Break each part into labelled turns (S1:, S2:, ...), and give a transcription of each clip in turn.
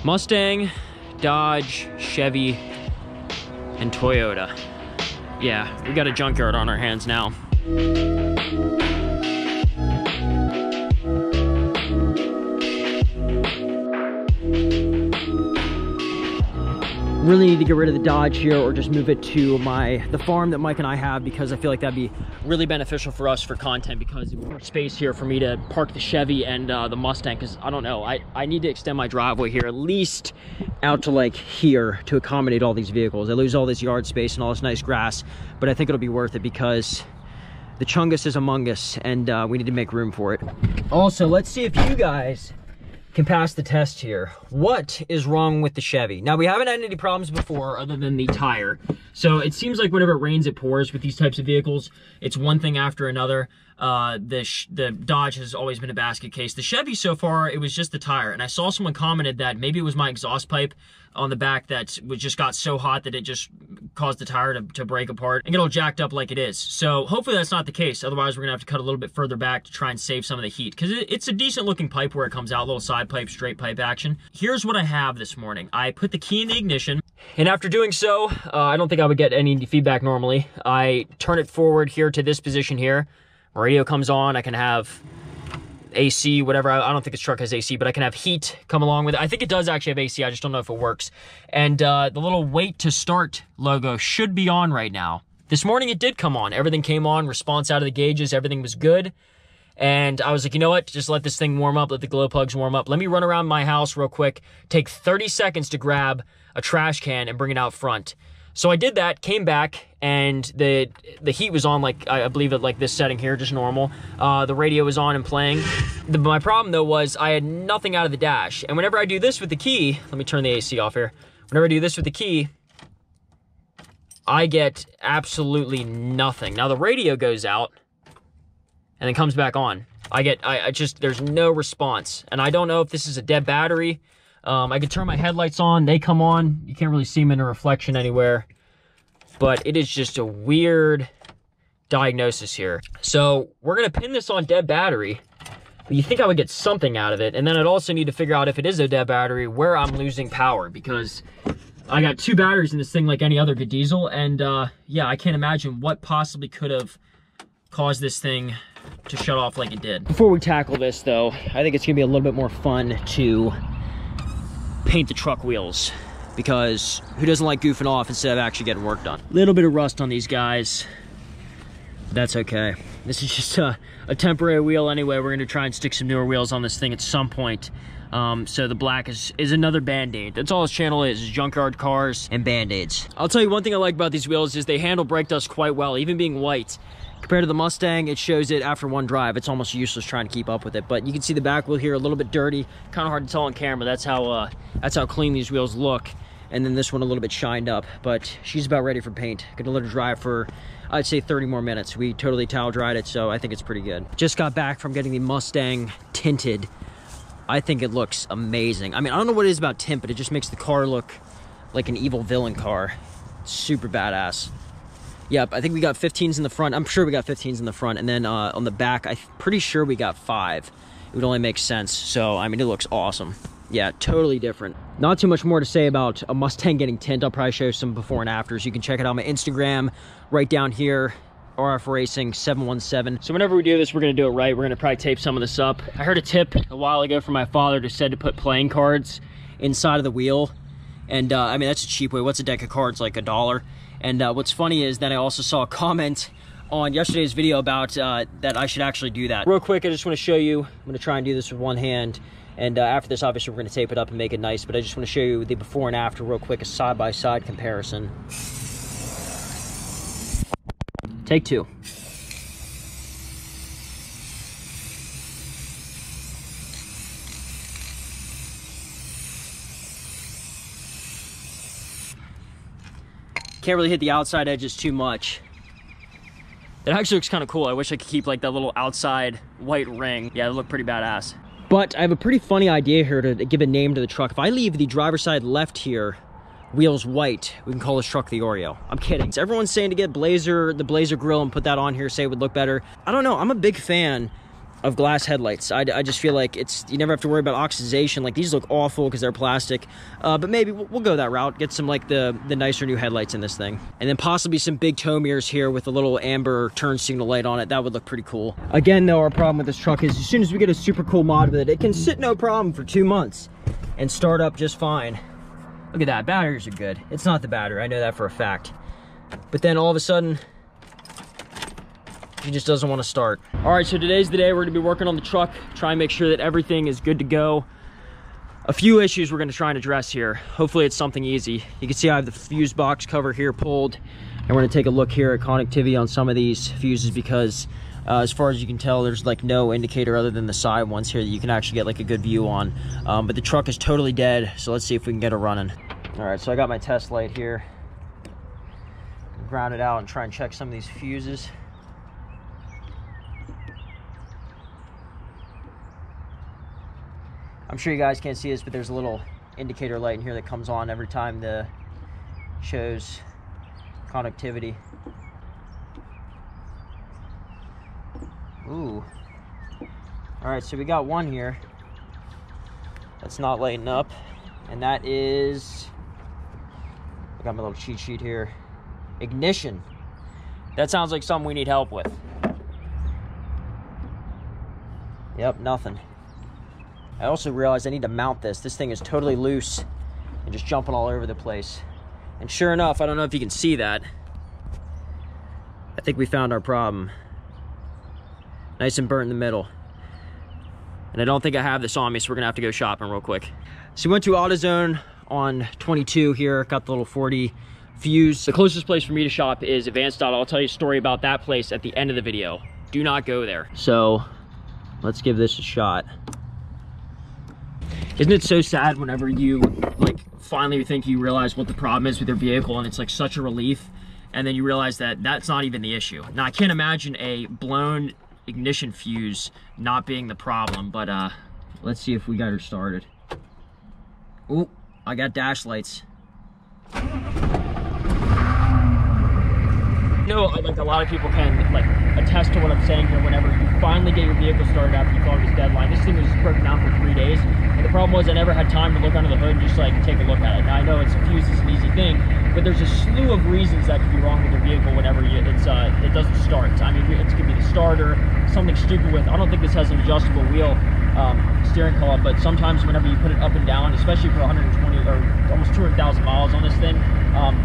S1: Mustang, Dodge, Chevy, and Toyota. Yeah, we got a junkyard on our hands now. Really need to get rid of the Dodge here or just move it to the farm that Mike and I have, because I feel like that'd be really beneficial for us for content, because there's more space here for me to park the Chevy and the Mustang, because I don't know, I need to extend my driveway here at least out to like here to accommodate all these vehicles. I lose all this yard space and all this nice grass, but I think it'll be worth it because the Chungus is among us, and we need to make room for it. Also, let's see if you guys can pass the test here. What is wrong with the Chevy? Now, we haven't had any problems before other than the tire. So it seems like whenever it rains, it pours with these types of vehicles. It's one thing after another. The Dodge has always been a basket case. The Chevy so far, it was just the tire. And I saw someone commented that maybe it was my exhaust pipe on the back that just got so hot that it just caused the tire to break apart and get all jacked up like it is. So hopefully that's not the case. Otherwise, we're gonna have to cut a little bit further back to try and save some of the heat, because it's a decent looking pipe where it comes out, little side pipe, straight pipe action. Here's what I have this morning. I put the key in the ignition, and after doing so, I don't think I would get any feedback normally. I turn it forward here to this position here. My radio comes on. I can have AC, whatever. I don't think this truck has AC, but I can have heat come along with it. I think it does actually have AC. I just don't know if it works. And the little wait to start logo should be on right now. This morning it did come on. Everything came on, response out of the gauges, everything was good. And I was like, you know what? Just let this thing warm up, let the glow plugs warm up. Let me run around my house real quick, take 30 seconds to grab a trash can and bring it out front. So I did that, came back, and the heat was on, like, I believe at like this setting here, just normal. The radio was on and playing. My problem though was I had nothing out of the dash. And whenever I do this with the key, let me turn the AC off here. Whenever I do this with the key, I get absolutely nothing. Now the radio goes out and then comes back on. I just, there's no response. And I don't know if this is a dead battery. I can turn my headlights on, they come on. You can't really see them in a reflection anywhere. But it is just a weird diagnosis here. So we're gonna pin this on dead battery. But you think I would get something out of it. And then I'd also need to figure out if it is a dead battery, where I'm losing power, because I got 2 batteries in this thing like any other good diesel. And yeah, I can't imagine what possibly could have caused this thing to shut off like it did. Before we tackle this though, I think it's gonna be a little bit more fun to paint the truck wheels, because who doesn't like goofing off instead of actually getting work done? Little bit of rust on these guys. That's okay. This is just a temporary wheel anyway. We're gonna try and stick some newer wheels on this thing at some point. So the black is another Band-Aid. That's all this channel is junkyard cars and Band-Aids. I'll tell you one thing I like about these wheels is they handle brake dust quite well, even being white. Compared to the Mustang, it shows it after one drive. It's almost useless trying to keep up with it. But you can see the back wheel here a little bit dirty. Kind of hard to tell on camera. That's how clean these wheels look. And then this one a little bit shined up. But she's about ready for paint. Gonna let her dry for, I'd say, 30 more minutes. We totally towel dried it, so I think it's pretty good. Just got back from getting the Mustang tinted. I think it looks amazing. I mean, I don't know what it is about tint, but it just makes the car look like an evil villain car. Super badass. Yep, I think we got 15s in the front. I'm sure we got 15s in the front. And then on the back, I'm pretty sure we got 5. It would only make sense. So, I mean, it looks awesome. Yeah, totally different. Not too much more to say about a Mustang getting tint. I'll probably show some before and afters. You can check it out on my Instagram right down here, RFRacing 717. So whenever we do this, we're going to do it right. We're going to probably tape some of this up. I heard a tip a while ago from my father that said to put playing cards inside of the wheel. And, I mean, that's a cheap way. What's a deck of cards? Like $1. And what's funny is that I also saw a comment on yesterday's video about that I should actually do that. Real quick, I just want to show you. I'm going to try and do this with one hand. And after this, obviously, we're going to tape it up and make it nice. But I just want to show you the before and after real quick, a side-by-side comparison. Take 2. Can't really hit the outside edges too much. It actually looks kind of cool. I wish I could keep like that little outside white ring. Yeah, it looked pretty badass. But I have a pretty funny idea here to give a name to the truck. If I leave the driver's side left here, wheels white, we can call this truck the Oreo. I'm kidding. So everyone's saying to get the Blazer grill and put that on here, say it would look better. I don't know. I'm a big fan of glass headlights. I just feel like you never have to worry about oxidation. Like, these look awful because they're plastic, but maybe we'll go that route, get some like the nicer new headlights in this thing, and then possibly some big tow mirrors here with a little amber turn signal light on it. That would look pretty cool. Again though, our problem with this truck is as soon as we get a super cool mod with it, it can sit no problem for 2 months and start up just fine. Look at that, batteries are good. It's not the battery, I know that for a fact, but then all of a sudden he just doesn't want to start. All right, so today's the day we're gonna be working on the truck, try and make sure that everything is good to go. A few issues we're gonna try and address here. Hopefully it's something easy. You can see I have the fuse box cover here pulled, and we're gonna take a look here at connectivity on some of these fuses because as far as you can tell, there's like no indicator other than the side ones here that you can actually get like a good view on. But the truck is totally dead, so let's see if we can get it running. All right, so I got my test light here. Ground it out and try and check some of these fuses. I'm sure you guys can't see this, but there's a little indicator light in here that comes on every time the shows conductivity. Ooh. All right, so we got one here that's not lighting up, and that is, I got my little cheat sheet here. Ignition. That sounds like something we need help with. Yep, nothing. I also realized I need to mount this. This thing is totally loose and just jumping all over the place. And sure enough, I don't know if you can see that, I think we found our problem. Nice and burnt in the middle. And I don't think I have this on me, so we're gonna have to go shopping real quick. So we went to AutoZone on 22 here, got the little 40 fuse. The closest place for me to shop is Advanced Auto. I'll tell you a story about that place at the end of the video. Do not go there. So let's give this a shot. Isn't it so sad whenever you like finally think you realize what the problem is with your vehicle, and it's like such a relief, and then you realize that that's not even the issue. Now I can't imagine a blown ignition fuse not being the problem, but let's see if we got her started. Oh, I got dash lights. No, like a lot of people can like attest to what I'm saying here. Whenever you finally get your vehicle started after you thought it was deadline, this thing was broken down for 3 days, and the problem was I never had time to look under the hood and just like take a look at it. Now I know it's a fuse is an easy thing, but there's a slew of reasons that could be wrong with your vehicle whenever it doesn't start. I mean, it could be the starter, something stupid with, I don't think this has an adjustable wheel steering column, but sometimes whenever you put it up and down, especially for 120 or almost 200,000 miles on this thing,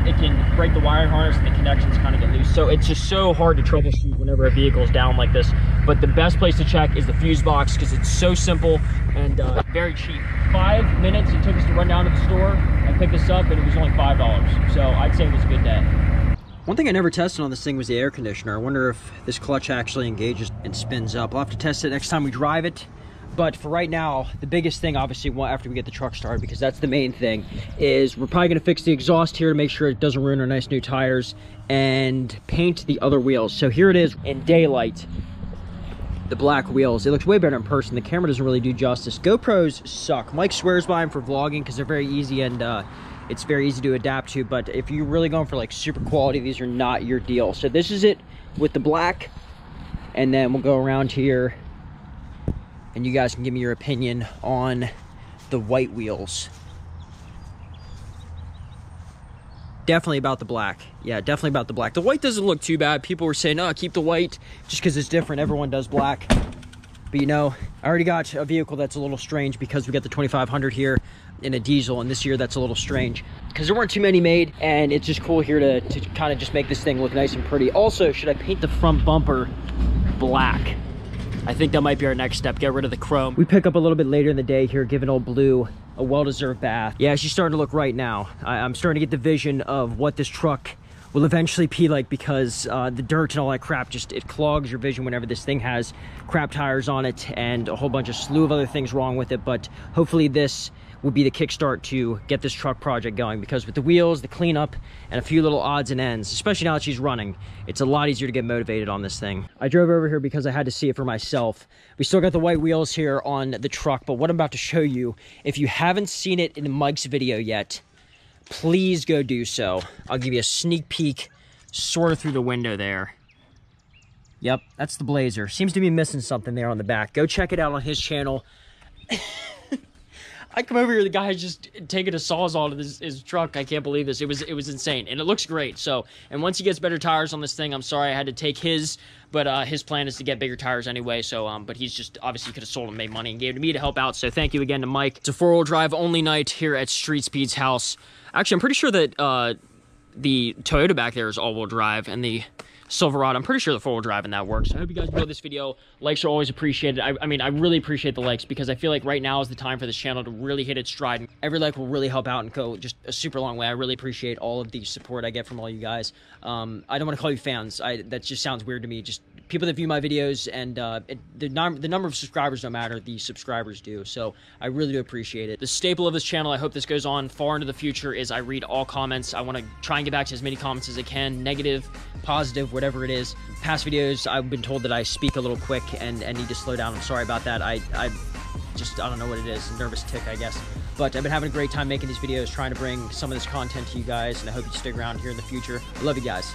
S1: it can break the wiring harness and the connections kind of get loose. So it's just so hard to troubleshoot whenever a vehicle is down like this. But the best place to check is the fuse box because it's so simple and very cheap. 5 minutes it took us to run down to the store and pick this up, and it was only $5. So I'd say it was a good day. One thing I never tested on this thing was the air conditioner. I wonder if this clutch actually engages and spins up. I'll have to test it next time we drive it. But for right now, the biggest thing, obviously, after we get the truck started, because that's the main thing, is we're probably going to fix the exhaust here to make sure it doesn't ruin our nice new tires and paint the other wheels. So here it is in daylight, the black wheels. It looks way better in person. The camera doesn't really do justice. GoPros suck. Mike swears by them for vlogging because they're very easy and it's very easy to adapt to. But if you're really going for like super quality, these are not your deal. So this is it with the black, and then we'll go around here and you guys can give me your opinion on the white wheels. Definitely about the black. Yeah, definitely about the black. The white doesn't look too bad. People were saying, oh, keep the white just because it's different. Everyone does black. But you know, I already got a vehicle that's a little strange because we got the 2500 here in a diesel, and this year that's a little strange because there weren't too many made, and it's just cool here to kind of just make this thing look nice and pretty. Also, should I paint the front bumper black? I think that might be our next step, get rid of the chrome. We pick up a little bit later in the day here, giving old Blue a well-deserved bath. Yeah, she's starting to look right now. I'm starting to get the vision of what this truck will eventually be like, because the dirt and all that crap, it clogs your vision whenever this thing has crap tires on it and a whole bunch of slew of other things wrong with it. But hopefully this will be the kickstart to get this truck project going, because with the wheels, the cleanup, and a few little odds and ends, especially now that she's running, it's a lot easier to get motivated on this thing. I drove over here because I had to see it for myself. We still got the white wheels here on the truck, but what I'm about to show you, if you haven't seen it in Mike's video yet, please go do so. I'll give you a sneak peek sort of through the window there. Yep, that's the Blazer. Seems to be missing something there on the back. Go check it out on his channel. I come over here, the guy just taking a sawzall to his truck. I can't believe this. It was insane, and it looks great. So, and once he gets better tires on this thing, I'm sorry I had to take his, but his plan is to get bigger tires anyway. So, but he's just obviously could have sold and made money and gave it to me to help out. So, thank you again to Mike. It's a 4-wheel drive only night here at Street Speed's house. Actually, I'm pretty sure that the Toyota back there is all-wheel drive, and the Silverado, I'm pretty sure the 4-wheel drive and that works. I hope you guys enjoyed this video. Likes are always appreciated. I mean, I really appreciate the likes because I feel like right now is the time for this channel to really hit its stride. Every like will really help out and go just a super long way. I really appreciate all of the support I get from all you guys. I don't want to call you fans. That just sounds weird to me. Just people that view my videos, and the number of subscribers don't matter. The subscribers do. So I really do appreciate it. The staple of this channel, I hope this goes on far into the future, is I read all comments. I want to try and get back to as many comments as I can, negative, positive, whatever it is. Past videos, I've been told that I speak a little quick and need to slow down. I'm sorry about that. I don't know what it is. Nervous tick, I guess. But I've been having a great time making these videos, trying to bring some of this content to you guys, and I hope you stick around here in the future. I love you guys.